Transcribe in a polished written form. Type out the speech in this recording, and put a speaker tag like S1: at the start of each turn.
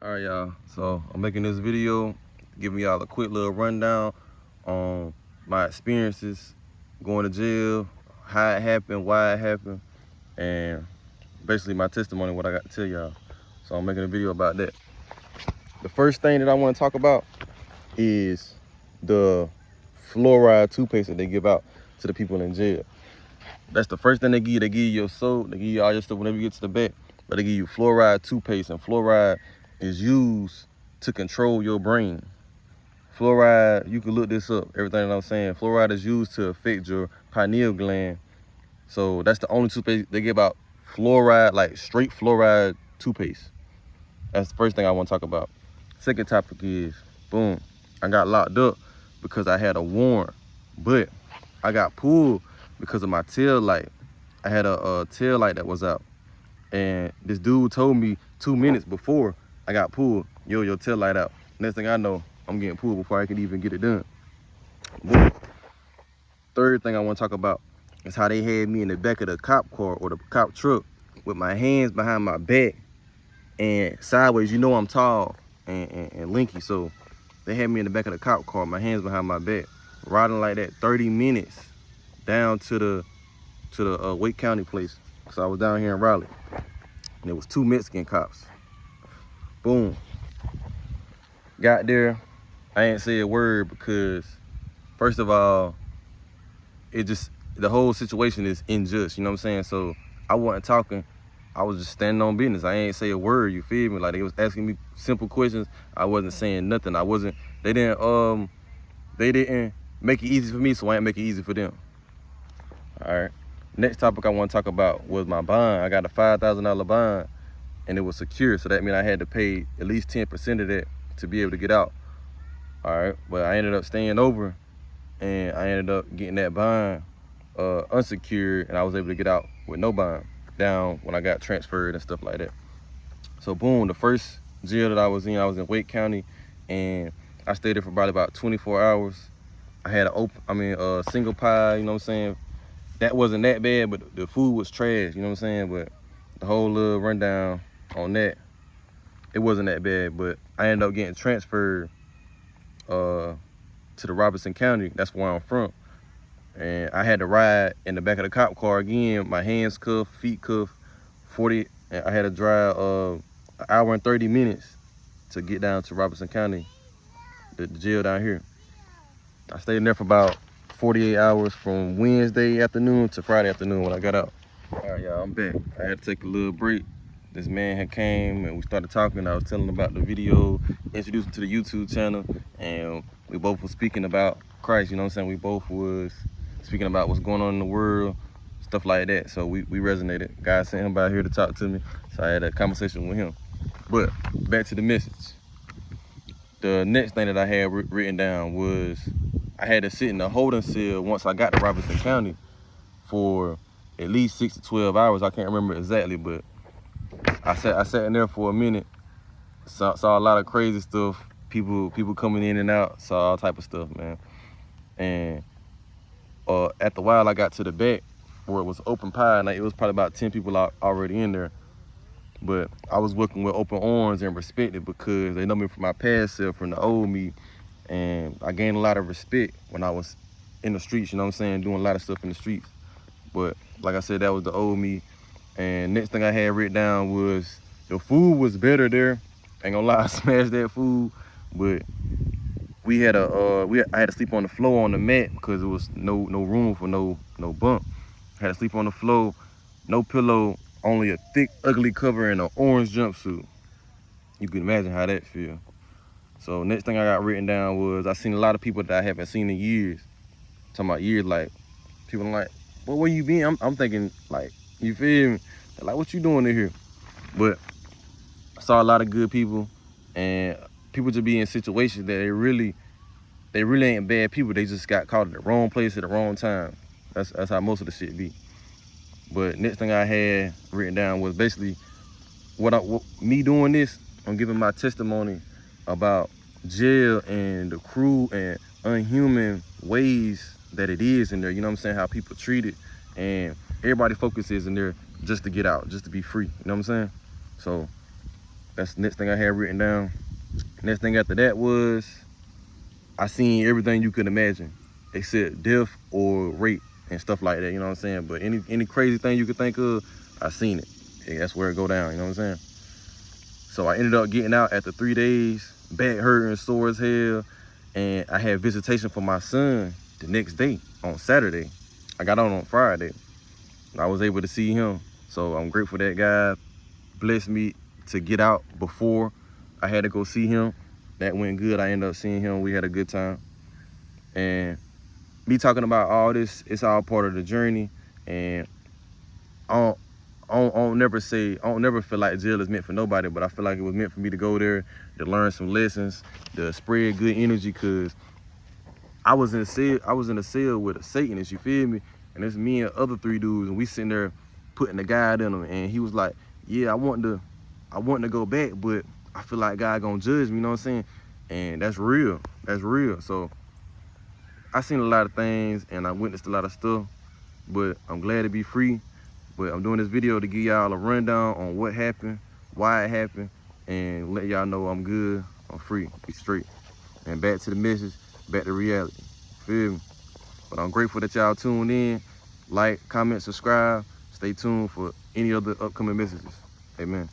S1: All right, y'all. So I'm making this video, giving y'all a quick little rundown on my experiences going to jail, how it happened, why it happened, and basically my testimony, what I got to tell y'all. So I'm making a video about that. The first thing that I want to talk about is the fluoride toothpaste that they give out to the people in jail. That's the first thing they give you. They give you your soap, they give you all your stuff whenever you get to the back, but they give you fluoride toothpaste, and fluoride is used to control your brain. Fluoride, you can look this up, everything that I'm saying. Fluoride is used to affect your pineal gland. So that's the only toothpaste they give out, fluoride, like straight fluoride toothpaste. That's the first thing I want to talk about. Second topic is, boom, I got locked up because I had a warrant, but I got pulled because of my tail light. I had a tail light that was out, and this dude told me 2 minutes before I got pulled, yo, your tail light out. Next thing I know, I'm getting pulled before I could even get it done. Boom. Third thing I want to talk about is how they had me in the back of the cop car or the cop truck with my hands behind my back and sideways. You know I'm tall and lanky, so they had me in the back of the cop car, my hands behind my back, riding like that 30 minutes down to the Wake County place. So I was down here in Raleigh, and it was 2 Mexican cops. Boom. Got there, I ain't say a word because, first of all, the whole situation is unjust, you know what I'm saying? So I wasn't talking, I was just standing on business. I ain't say a word, you feel me? Like, they was asking me simple questions, I wasn't saying nothing. They didn't make it easy for me, so I ain't make it easy for them. All right. Next topic I want to talk about was my bond. I got a $5,000 bond, and it was secure, so that meant I had to pay at least 10% of that to be able to get out. All right, but I ended up staying over, and I ended up getting that bond unsecured, and I was able to get out with no bond down when I got transferred and stuff like that. So boom, the first jail that I was in Wake County, and I stayed there for probably about 24 hours. I had a single pie, you know what I'm saying? That wasn't that bad, but the food was trash, you know what I'm saying? But the whole little rundown on that, it wasn't that bad, but I ended up getting transferred to the Robeson County. That's where I'm from. And I had to ride in the back of the cop car again, my hands cuffed, feet cuffed, and I had to drive an hour and 30 minutes to get down to Robeson County, the jail down here. I stayed in there for about 48 hours from Wednesday afternoon to Friday afternoon when I got out. All right, y'all, I'm back. I had to take a little break. This man had came and we started talking. I was telling him about the video, introduced him to the YouTube channel, and we both were speaking about Christ, you know what I'm saying? We both was speaking about what's going on in the world, stuff like that. So we resonated. God sent him by here to talk to me, so I had a conversation with him. But back to the message. The next thing that I had written down was I had to sit in the holding cell once I got to Robeson County for at least 6 to 12 hours. I can't remember exactly, but I sat in there for a minute, saw a lot of crazy stuff, people coming in and out, saw all type of stuff, man. And after a while, I got to the back where it was open pie, and it was probably about 10 people already in there. But I was working with open arms and respected because they know me from my past self, from the old me, and I gained a lot of respect when I was in the streets, you know what I'm saying, doing a lot of stuff in the streets. But like I said, that was the old me. And next thing I had written down was the food was better there. Ain't gonna lie, I smashed that food, but we had I had to sleep on the floor on the mat because there was no room for no bunk. I had to sleep on the floor, no pillow, only a thick, ugly cover and an orange jumpsuit. You can imagine how that feel. So next thing I got written down was I seen a lot of people that I haven't seen in years. Talking about years, like people like, well, where you been? I'm thinking like, you feel me? Like, what you doing in here? But I saw a lot of good people, and people just be in situations that they really ain't bad people. They just got caught in the wrong place at the wrong time. That's how most of the shit be. But next thing I had written down was basically me doing this. I'm giving my testimony about jail and the cruel and unhuman ways that it is in there. You know what I'm saying? How people treat it, and everybody focuses in there just to get out, just to be free. You know what I'm saying? So That's the next thing I had written down. Next thing after that was I seen everything you could imagine, except death or rape and stuff like that, you know what I'm saying? But any crazy thing you could think of, I seen it. Yeah, that's where it go down, you know what I'm saying? So I ended up getting out after 3 days, back hurting, sore as hell, and I had visitation from my son the next day on Saturday. I got on Friday, and I was able to see him. So I'm grateful that God blessed me to get out before I had to go see him. That went good. I ended up seeing him. We had a good time. And me talking about all this, it's all part of the journey. And I don't never feel like jail is meant for nobody, but I feel like it was meant for me to go there to learn some lessons, to spread good energy, cause I was in a cell with a Satanist, you feel me? And it's me and other 3 dudes, and we sitting there putting the guide in him, and he was like, yeah, I want to go back, but I feel like God gonna judge me, you know what I'm saying? And that's real. So I seen a lot of things and I witnessed a lot of stuff, but I'm glad to be free. But I'm doing this video to give y'all a rundown on what happened, why it happened, and let y'all know I'm good, I'm free, be straight. And back to the message, back to reality, feel me? But I'm grateful that y'all tuned in. Like, comment, subscribe. Stay tuned for any other upcoming messages. Amen.